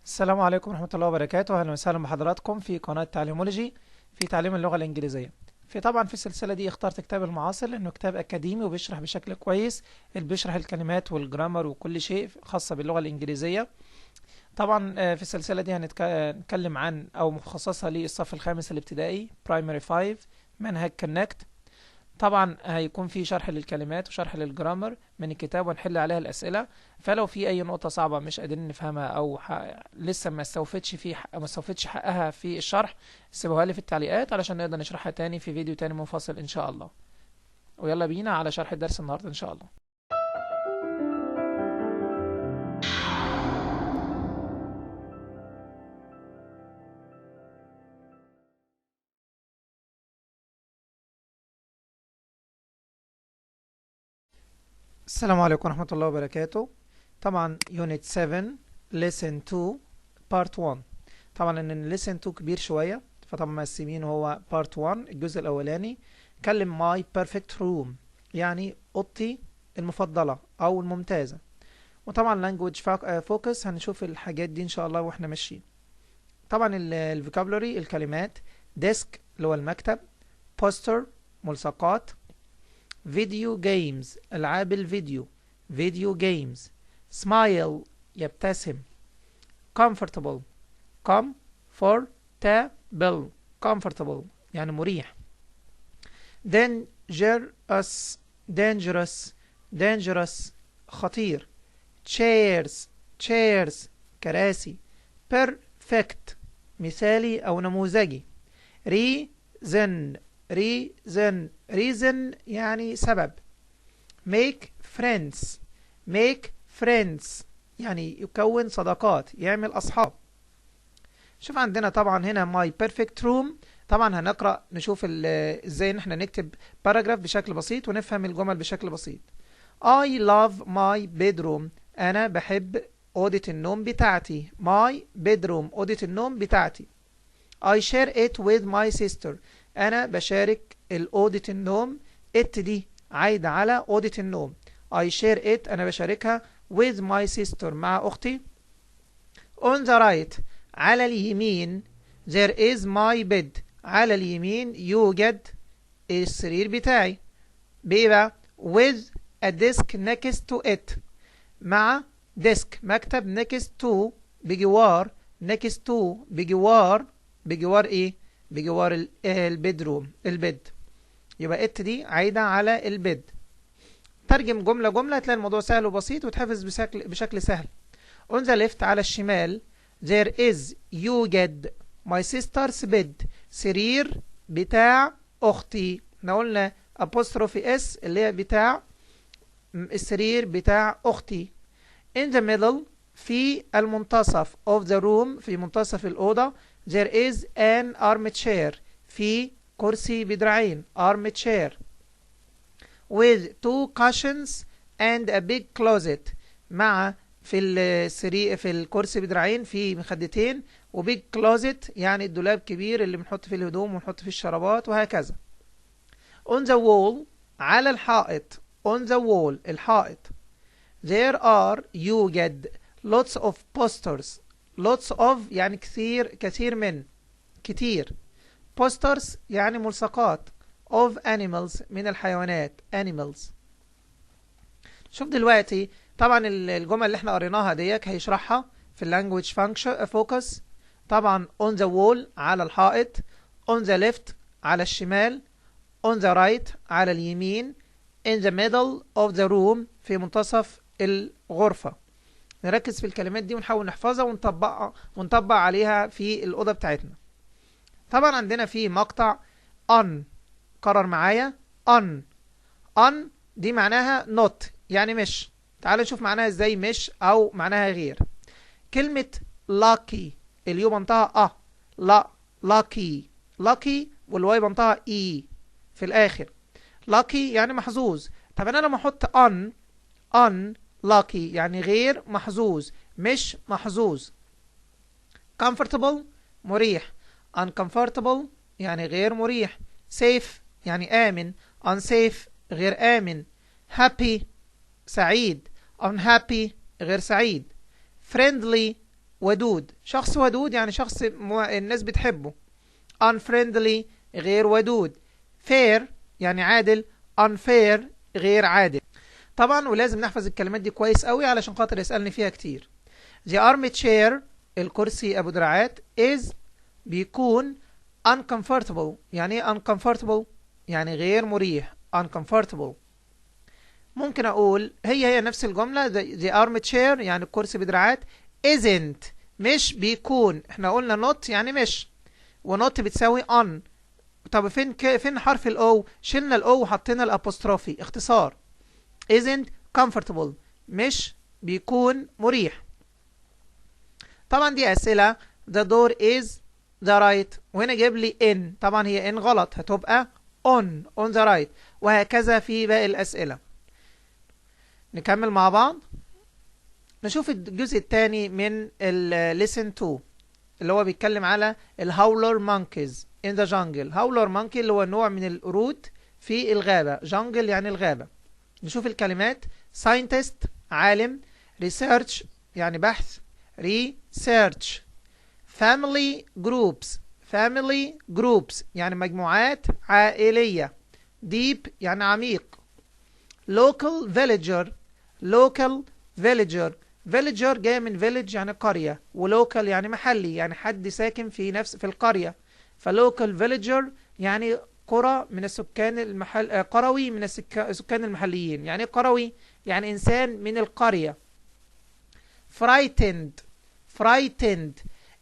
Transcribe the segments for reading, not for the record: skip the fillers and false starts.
السلام عليكم ورحمة الله وبركاته. أهلا وسهلا بحضراتكم في قناة تعليمولوجي في تعليم اللغة الإنجليزية. في السلسلة دي اخترت كتاب المعاصر لأنه كتاب أكاديمي وبيشرح بشكل كويس، اللي بيشرح الكلمات والجرامر وكل شيء خاصة باللغة الإنجليزية. طبعا في السلسلة دي هنتكلم عن أو مخصصة للصف الخامس الابتدائي Primary 5 منهج كونكت. طبعا هيكون في شرح للكلمات وشرح للجرامر من الكتاب ونحل عليها الأسئلة. فلو في أي نقطة صعبة مش قادرين نفهمها أو لسه ما استوفتش حقها في الشرح، سيبوها لي في التعليقات علشان نقدر نشرحها تاني في فيديو تاني منفصل إن شاء الله. ويلا بينا على شرح الدرس النهاردة إن شاء الله. السلام عليكم ورحمة الله وبركاته. طبعا Unit 7 Lesson 2 Part 1. طبعا ان Lesson 2 كبير شوية، فطبعا مقسمين هو Part 1 الجزء الأولاني كلم My Perfect Room يعني أوضتي المفضلة أو الممتازة. وطبعا Language Focus هنشوف الحاجات دي إن شاء الله وإحنا ماشيين. طبعا الفوكابولري الكلمات Desk اللي هو المكتب، Poster ملصقات، فيديو جيمز ألعاب الفيديو فيديو جيمز، smile يبتسم، comfortable comfortable comfortable يعني مريح، dangerous dangerous dangerous خطير، chairs كراسي، perfect مثالي أو نموذجي، reason reason يعني سبب، make friends يعني يكون صداقات يعمل أصحاب. شوف عندنا طبعا هنا my perfect room. طبعا هنقرأ نشوف ازاي ان احنا نكتب باراجراف بشكل بسيط ونفهم الجمل بشكل بسيط. I love my bedroom. أنا بحب أوضة النوم بتاعتي. my bedroom أوضة النوم بتاعتي. I share it with my sister. أنا بشارك الأوضة النوم. it دي عايدة على أوضة النوم. I share it أنا بشاركها with my sister مع أختي. on the right على اليمين there is my bed. على اليمين يوجد السرير بتاعي. بإيه بقى؟ with a desk next to it مع desk مكتب next to بجوار next to بجوار ايه؟ بجوار البيدروم البيد. يبقى ات دي عايدة على البيد. ترجم جملة جملة هتلاقي الموضوع سهل وبسيط وتحفظ بشكل سهل. on the left على الشمال there is يوجد my sister's bed سرير بتاع أختي. احنا قلنا apostrophe s اللي هي بتاع السرير بتاع أختي. in the middle في المنتصف of the room في منتصف الأوضة there is an armchair في كرسي بدراعين armchair with two cushions and a big closet مع في الكرسي بدراعين في مخدتين وبيج كلوزت يعني الدولاب كبير اللي بنحط فيه الهدوم ونحط فيه الشرابات وهكذا. on the wall على الحائط on the wall الحائط there are يوجد lots of posters lots of يعني كثير من كتير posters يعني ملصقات of animals من الحيوانات animals. شوف دلوقتي طبعا الجمل اللي احنا قريناها ديك هيشرحها في اللانجويج فوكس. طبعا on the wall على الحائط on the left على الشمال on the right على اليمين in the middle of the room في منتصف الغرفة. نركز في الكلمات دي ونحاول نحفظها ونطبق عليها في الأوضة بتاعتنا. طبعا عندنا في مقطع on قرر معايا on دي معناها not يعني مش. تعالوا نشوف معناها ازاي مش او معناها غير. كلمة lucky اليو بنطقها لا lucky والواي بنطقها اي في الاخر. lucky يعني محظوظ. طب انا لما احط on lucky يعني غير محظوظ مش محظوظ. comfortable مريح uncomfortable يعني غير مريح. safe يعني آمن unsafe غير آمن. happy سعيد unhappy غير سعيد. friendly ودود. شخص ودود يعني شخص الناس بتحبه. unfriendly غير ودود. fair يعني عادل. unfair غير عادل. طبعا ولازم نحفظ الكلمات دي كويس قوي علشان خاطر يسألني فيها كتير. the armchair الكرسي ابو دراعات is بيكون uncomfortable. يعني ايه uncomfortable؟ يعني غير مريح. uncomfortable. ممكن اقول هي نفس الجملة the armchair يعني الكرسي بدراعات isn't مش بيكون. احنا قلنا not يعني مش، ونوت بتساوي on. طب فين حرف الاو؟ شلنا الاو وحطينا الابوستروفي اختصار. isn't comfortable مش بيكون مريح. طبعا دي اسئله. the door is the right وهنا جايب لي in. طبعا هي in غلط، هتبقى on the right، وهكذا في باقي الاسئله. نكمل مع بعض. نشوف الجزء الثاني من listen to اللي هو بيتكلم على الهاولر مونكيز in the jungle. هاولر مونكي اللي هو نوع من القرود في الغابة. jungle يعني الغابة. نشوف الكلمات. scientist عالم. research يعني بحث. research. family groups يعني مجموعات عائلية. deep يعني عميق. local villager فيليجر جاي من فيليج يعني قرية، ولوكال يعني محلي يعني حد ساكن في القرية. فلوكال فيليجر يعني قرى من السكان قروي من السكان المحليين. يعني قروي يعني إنسان من القرية. frightened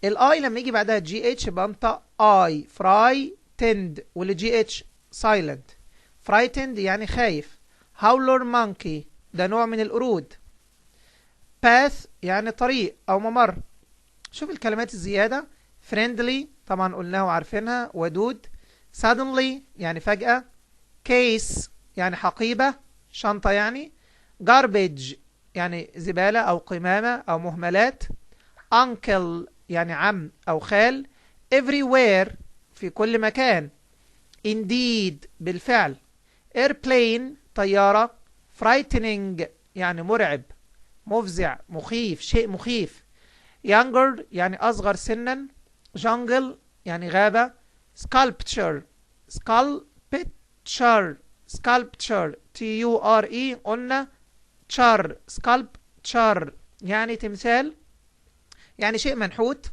الاي لما يجي بعدها جي اتش بنطق اي. frightened والجي اتش silent. frightened يعني خايف. howler monkey ده نوع من القرود. path يعني طريق أو ممر. شوف الكلمات الزيادة. friendly طبعا قلناها وعارفينها ودود. suddenly يعني فجأة. case يعني حقيبة شنطة يعني. garbage يعني زبالة أو قمامة أو مهملات. uncle يعني عم أو خال. everywhere في كل مكان. indeed بالفعل. airplane طيارة. frightening يعني مرعب مفزع مخيف شيء مخيف. younger يعني أصغر سنا. jungle يعني غابة. sculpture TURE قلنا sculpture يعني تمثال يعني شيء منحوت.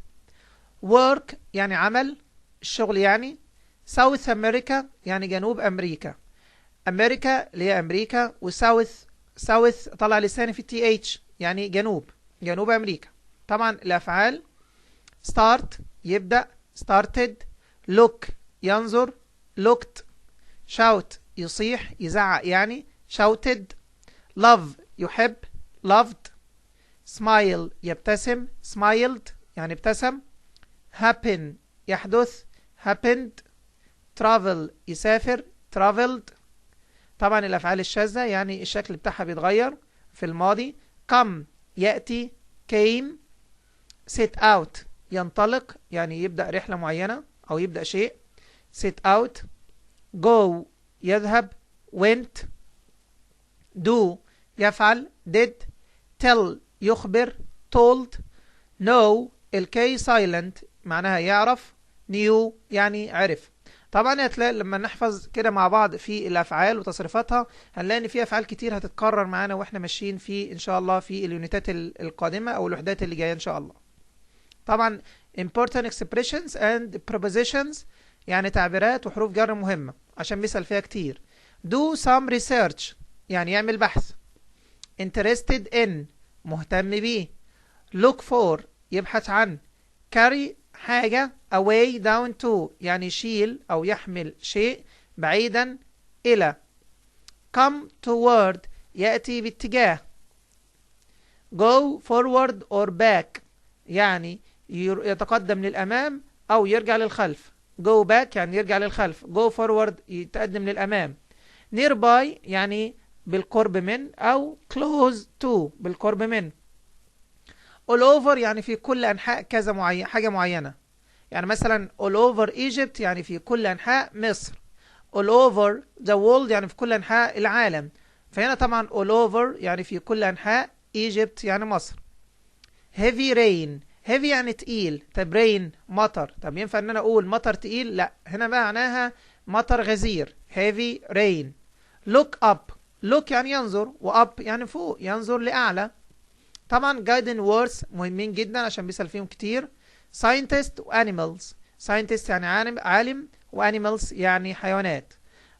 work يعني عمل الشغل يعني. South America يعني جنوب أمريكا. أمريكا اللي هي أمريكا، وساوث طلع لساني في TH يعني جنوب أمريكا. طبعا الأفعال start يبدأ started. look ينظر looked. shout يصيح يزعق يعني shouted. love يحب loved. smile يبتسم smiled يعني ابتسم. happen يحدث happened. travel يسافر traveled. طبعا الأفعال الشاذة يعني الشكل بتاعها بيتغير في الماضي. come يأتي came. set out ينطلق يعني يبدأ رحلة معينة أو يبدأ شيء set out. go يذهب went. do يفعل did. tell يخبر told. know الكي silent معناها يعرف. knew يعني عرف. طبعا هتلاقي لما نحفظ كده مع بعض في الافعال وتصريفاتها هنلاقي ان في افعال كتير هتتكرر معانا واحنا ماشيين في ان شاء الله في اليونيتات القادمه او الوحدات اللي جايه ان شاء الله. طبعا important expressions and prepositions يعني تعبيرات وحروف جر مهمه عشان بيسأل فيها كتير. do some research يعني يعمل بحث. interested in مهتم بيه. look for يبحث عن. carry حاجة away down to يعني يشيل أو يحمل شيء بعيدا إلى. come toward يأتي باتجاه. go forward or back يعني يتقدم للأمام أو يرجع للخلف. go back يعني يرجع للخلف. go forward يتقدم للأمام. nearby يعني بالقرب من أو close to بالقرب من. all over يعني في كل أنحاء كذا حاجة معينة. يعني مثلا all over Egypt يعني في كل أنحاء مصر. all over the world يعني في كل أنحاء العالم. فهنا طبعا all over يعني في كل أنحاء Egypt يعني مصر. heavy rain heavy يعني تقيل. طب rain مطر. طب ينفع ان انا اقول مطر تقيل؟ لا، هنا بقى معناها مطر غزير heavy rain. look up. look يعني ينظر، و up يعني فوق، ينظر لأعلى. طبعا guiding words مهمين جدا عشان بيسأل فيهم كتير. scientist و animals. scientist يعني عالم و animals يعني حيوانات.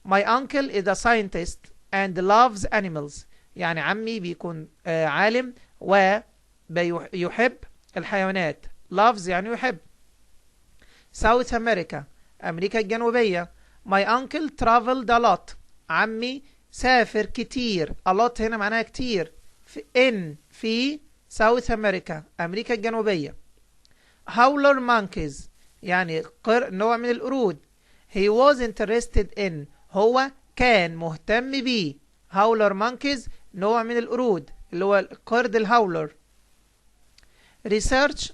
my uncle is a scientist and loves animals. يعني عمي بيكون عالم ويحب الحيوانات. loves يعني يحب. South America أمريكا الجنوبية. my uncle traveled a lot. عمي سافر كتير. a lot هنا معناها كتير. في South America أمريكا الجنوبية. howler monkeys يعني نوع من القرود. he was interested in هو كان مهتم بيه. howler monkeys نوع من القرود اللي هو القرد الهاولر. research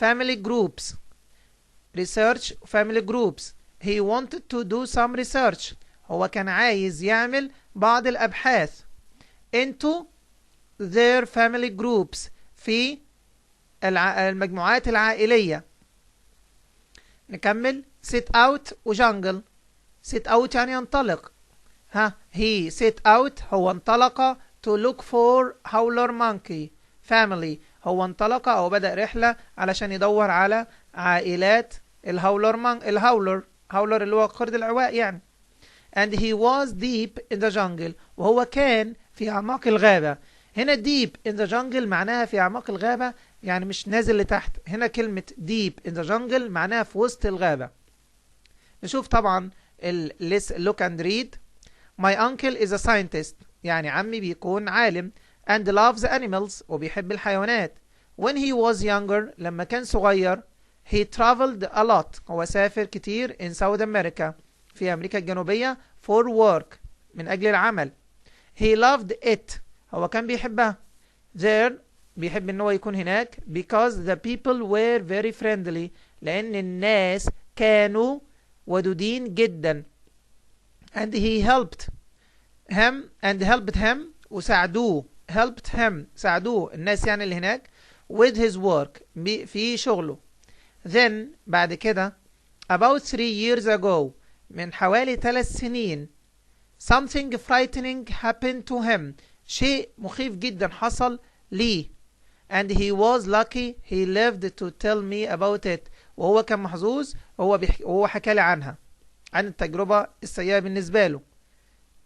family groups. research family groups he wanted to do some research هو كان عايز يعمل بعض الأبحاث into their family groups في المجموعات العائلية. نكمل set out و jungle. set out يعني ينطلق. he set out هو انطلق to look for howler monkey family هو انطلق أو بدأ رحلة علشان يدور على عائلات الهاولر اللي هو قرد العواء يعني. and he was deep in the jungle وهو كان في أعماق الغابة. هنا deep in the jungle معناها في أعماق الغابة يعني مش نازل لتحت. هنا كلمة deep in the jungle معناها في وسط الغابة. نشوف طبعا look and read. my uncle is a scientist يعني عمي بيكون عالم and loves animals وبيحب الحيوانات. when he was younger لما كان صغير he traveled a lot هو سافر كتير in South America في أمريكا الجنوبية for work من أجل العمل. he loved it هو كان بيحبها. there بيحب ان هو يكون هناك because the people were very friendly لأن الناس كانوا ودودين جدا. and he helped him وساعدوه. helped him ساعدوه الناس يعني اللي هناك with his work في شغله. then بعد كده about 3 years ago من حوالي 3 سنين something frightening happened to him شيء مخيف جدا حصل ليه. and he was lucky he lived to tell me about it وهو كان محظوظ وهو حكى لي عنها عن التجربة السيئة بالنسبة له.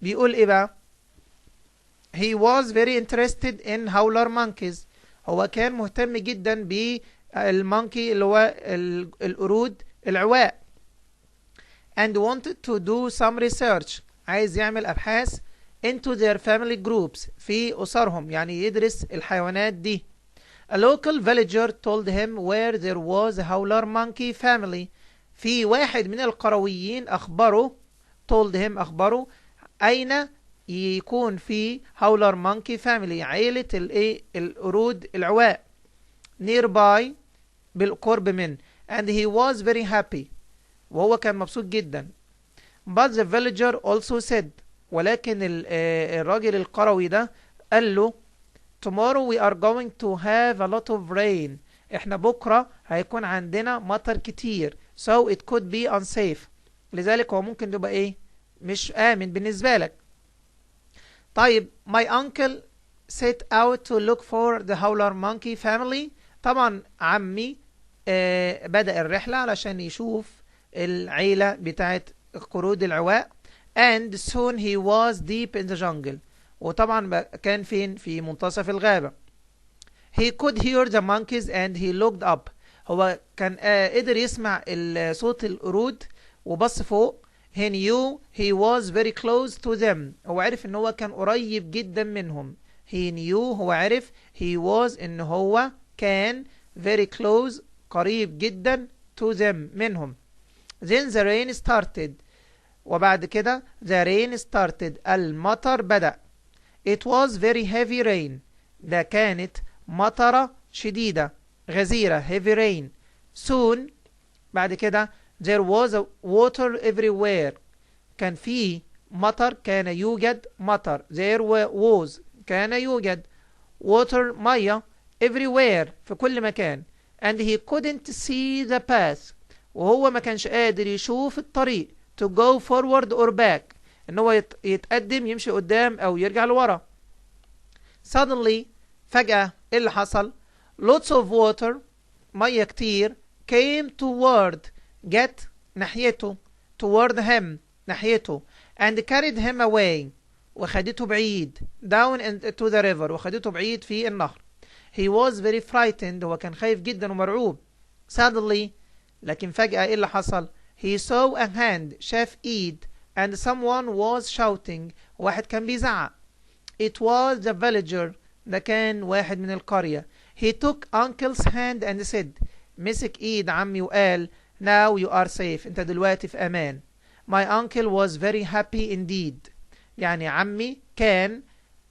بيقول ايه بقى؟ he was very interested in howler monkeys هو كان مهتم جدا بالمونكي اللي هو القرود العواء. and wanted to do some research عايز يعمل أبحاث into their family groups في أسرهم يعني يدرس الحيوانات دي. a local villager told him where there was a howler monkey family في واحد من القرويين أخبره أخبره أين يكون في howler monkey family عائلة القرود العواء nearby بالقرب من. and he was very happy وهو كان مبسوط جدا. but the villager also said ولكن الراجل القروي ده قال له tomorrow we are going to have a lot of rain احنا بكرة هيكون عندنا مطر كتير so it could be unsafe لذلك هو ممكن يبقى ايه مش آمن بالنسبة لك. طيب my uncle set out to look for the howler monkey family طبعا عمي بدأ الرحلة علشان يشوف العيلة بتاعت قرود العواء. and soon he was deep in the jungle وطبعا كان فين في منتصف الغابة. he could hear the monkeys and he looked up هو كان قدر يسمع صوت القرود وبص فوق. he knew he was very close to them هو عرف ان هو كان قريب جدا منهم. he knew هو عرف he was ان هو كان very close قريب جدا to them منهم. then the rain started وبعد كده the rain started المطر بدأ. it was very heavy rain ده كانت مطرة شديدة غزيرة heavy rain. soon بعد كده there was water everywhere كان في مطر كان يوجد مطر there was كان يوجد water مية everywhere في كل مكان. and he couldn't see the path. وهو ما كانش قادر يشوف الطريق to go forward or back. ان هو يتقدم يمشي قدام او يرجع لورا. Suddenly فجأة ايه اللي حصل؟ lots of water مية كتير came toward جت ناحيته toward him ناحيته and carried him away وخدته بعيد down into the river وخدته بعيد في النهر. He was very frightened هو كان خايف جدا ومرعوب. Suddenly لكن فجأة ايه اللي حصل؟ He saw a hand شاف ايد and someone was shouting واحد كان بيزعق. It was the villager ده كان واحد من القرية. He took uncle's hand and said مسك ايد عمي وقال now you are safe انت دلوقتي في امان. My uncle was very happy indeed يعني عمي كان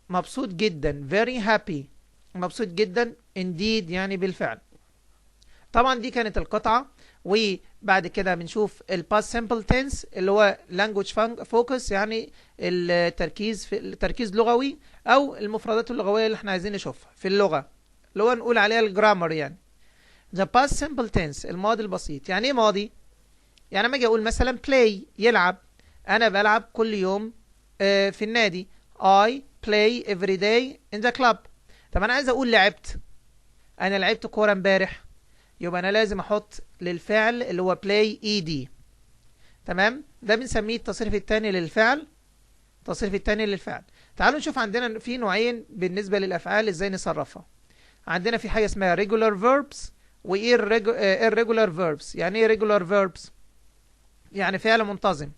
مبسوط جدا very happy مبسوط جدا indeed يعني بالفعل. طبعا دي كانت القطعة وبعد كده بنشوف الباست سمبل تنس اللي هو language focus يعني التركيز لغوي او المفردات اللغوية اللي احنا عايزين نشوفها في اللغة اللي هو نقول عليها الجرامر يعني. the past simple tense الماضي البسيط يعني ايه ماضي؟ يعني لما اجي اقول مثلا play يلعب انا بلعب كل يوم في النادي I play every day in the club. طب انا عايز اقول لعبت انا لعبت كورة امبارح يبقى انا لازم احط للفعل اللي هو play ed. تمام ده بنسميه التصريف الثاني للفعل. التصريف الثاني للفعل. تعالوا نشوف عندنا في نوعين بالنسبة للافعال ازاي نصرفها. عندنا في حاجة اسمها regular verbs و irregular verbs. يعني ايه regular verbs؟ يعني فعل منتظم.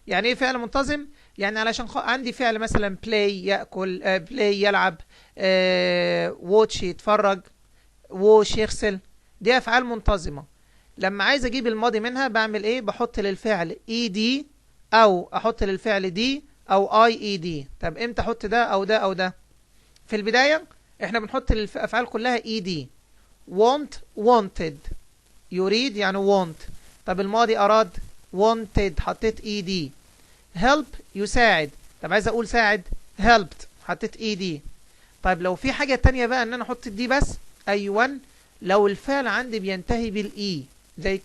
يعني ايه فعل منتظم؟ يعني علشان عندي فعل مثلا play يأكل play يلعب watch يتفرج wash يغسل دي افعال منتظمة. لما عايز اجيب الماضي منها بعمل ايه؟ بحط للفعل ed او احط للفعل دي او ied. طب امتى احط ده او ده او ده؟ في البداية احنا بنحط للافعال كلها ed. want wanted يريد يعني want. طب الماضي اراد wanted حطيت ed. help يساعد طب عايز اقول ساعد helped حطيت ed. طيب لو في حاجة تانية بقى ان انا احط دي بس ايوه لو الفعل عندي بينتهي بالاي زي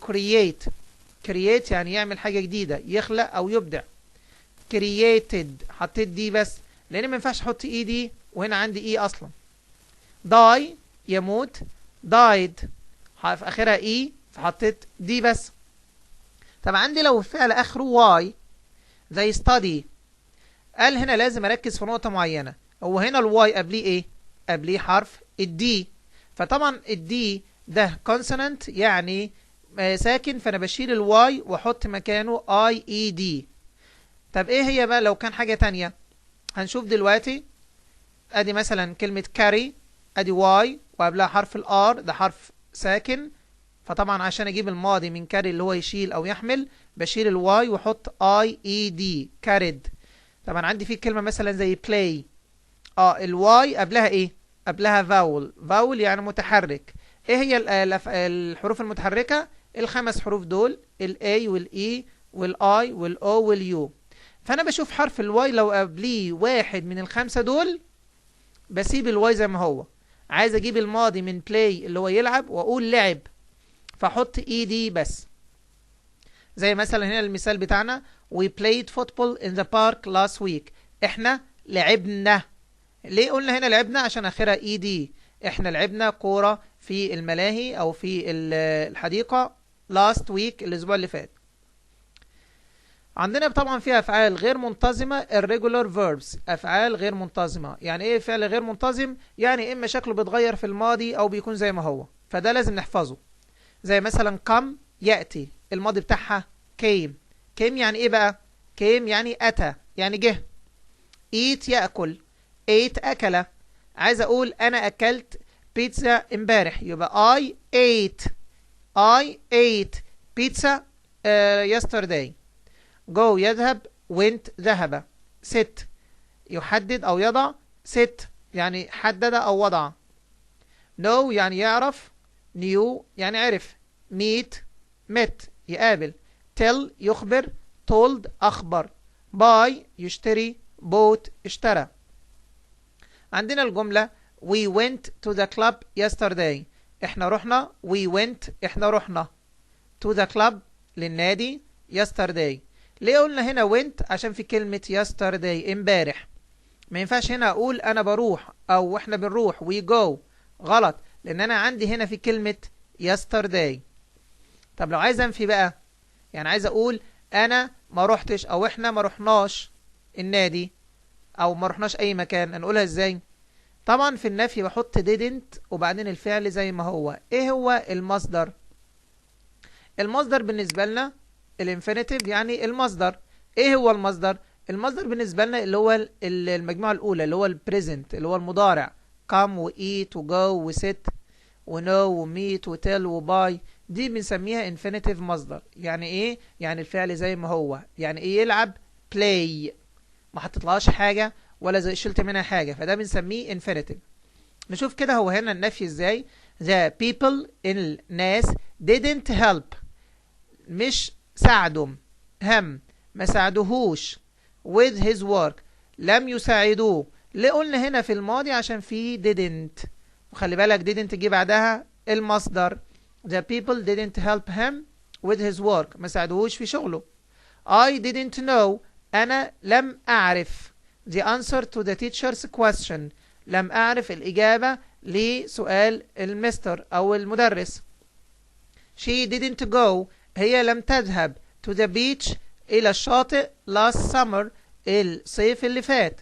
create يعني يعمل حاجة جديدة يخلق او يبدع. created حطيت دي بس لان ما ينفعش احط اي دي وهنا عندي اي اصلا. die يموت died في اخرها اي فحطيت دي بس. طب عندي لو الفعل اخره واي زي study قال هنا لازم اركز في نقطة معينة. هو هنا الواي قبليه ايه؟ قبليه حرف الدي. فطبعا الدي ده consonant يعني ساكن فانا بشيل الواي واحط مكانه اي اي دي. طب ايه هي بقى لو كان حاجة تانية؟ هنشوف دلوقتي. ادي مثلا كلمة carry ادي واي وقبلها حرف الار ده حرف ساكن فطبعا عشان اجيب الماضي من carry اللي هو يشيل او يحمل بشيل الواي واحط اي اي دي carried. طبعا عندي في كلمة مثلا زي play الواي قبلها ايه؟ قبلها vowel يعني متحرك. ايه هي الحروف المتحركة؟ الخمس حروف دول الاي والاي والاي والاو واليو. فانا بشوف حرف الواي لو قبليه واحد من الخمسة دول بسيب الواي زي ما هو. عايز اجيب الماضي من play اللي هو يلعب واقول لعب فاحط اي دي بس. زي مثلا هنا المثال بتاعنا we played football in the park last week احنا لعبنا. ليه قلنا هنا لعبنا؟ عشان اخرها اي دي. احنا لعبنا كورة في الملاهي او في الحديقة last week الاسبوع اللي فات. عندنا طبعا فيها افعال غير منتظمة irregular verbs. افعال غير منتظمة يعني ايه فعل غير منتظم؟ يعني اما شكله بيتغير في الماضي او بيكون زي ما هو فده لازم نحفظه. زي مثلا come يأتي الماضي بتاعها came. came يعني ايه بقى؟ came يعني اتى يعني جه. eat يأكل ate أكل. عايز اقول انا اكلت بيتزا امبارح يبقى I ate pizza yesterday. go يذهب went ذهب. sit يحدد او يضع sit يعني حدد او وضع. know يعني يعرف knew يعني عرف. meet met يقابل. tell يخبر told أخبر. buy يشتري bought اشترى. عندنا الجملة we went to the club yesterday احنا رحنا we went احنا رحنا to the club للنادي yesterday. ليه قلنا هنا went؟ عشان في كلمة yesterday امبارح. ما ينفعش هنا اقول انا بروح او احنا بنروح we go، غلط، لان انا عندي هنا في كلمة yesterday. طب لو عايز انفي بقى، يعني عايز اقول انا ما رحتش او احنا ما رحناش النادي او ما رحناش اي مكان، هنقولها ازاي؟ طبعا في النفي بحط didn't وبعدين الفعل زي ما هو. ايه هو المصدر؟ المصدر بالنسبة لنا الانفينيتيف، يعني المصدر. ايه هو المصدر؟ المصدر بالنسبة لنا اللي هو المجموعة الاولى اللي هو البريزنت اللي هو المضارع، come و eat و go و sit و know و meet و tell و buy، دي بنسميها infinitive مصدر. يعني ايه؟ يعني الفعل زي ما هو. يعني ايه يلعب؟ play، ما حطيتلهاش حاجة ولا زي شلت منها حاجة، فده بنسميه infinitive. نشوف كده هو هنا النفي ازاي. the people الناس didn't help مش ساعدهم، ما ساعدوهوش with his work لم يساعدوه. ليه قلنا هنا في الماضي؟ عشان في didn't، وخلي بالك didn't جه بعدها المصدر. the people didn't help him with his work ما ساعدوهوش في شغله. I didn't know أنا لم أعرف the answer to the teacher's question لم أعرف الإجابة لسؤال المستر أو المدرس. She didn't go هي لم تذهب to the beach إلى الشاطئ last summer الصيف اللي فات.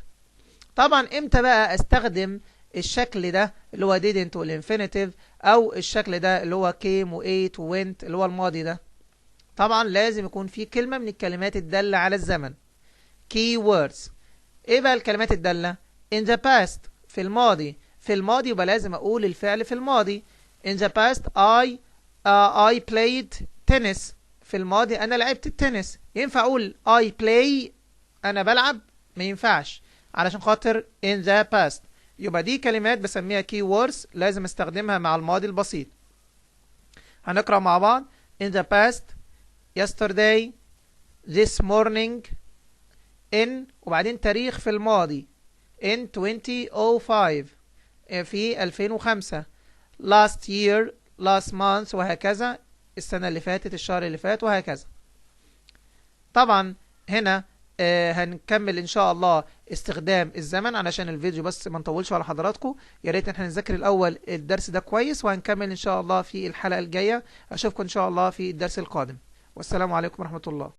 طبعا امتى بقى استخدم الشكل ده اللي هو didn't والinfinitive، او الشكل ده اللي هو came و ate و went اللي هو الماضي ده؟ طبعا لازم يكون في كلمة من الكلمات الدالة على الزمن. key words. ايه بقى الكلمات الدالة؟ in the past في الماضي. في الماضي يبقى لازم اقول الفعل في الماضي. in the past I played tennis في الماضي انا لعبت التنس. ينفع اقول I play انا بلعب؟ ما ينفعش علشان خاطر in the past. يبقى دي كلمات بسميها key words لازم استخدمها مع الماضي البسيط. هنقرأ مع بعض. in the past yesterday this morning in وبعدين تاريخ في الماضي in 2005 في 2005 last year last month وهكذا السنة اللي فاتت الشهر اللي فات وهكذا. طبعا هنا هنكمل ان شاء الله استخدام الزمن علشان الفيديو بس ما نطولش على حضراتكم. يا ريت احنا نذاكر الاول الدرس ده كويس، وهنكمل ان شاء الله في الحلقة الجاية. اشوفكم ان شاء الله في الدرس القادم، والسلام عليكم ورحمة الله.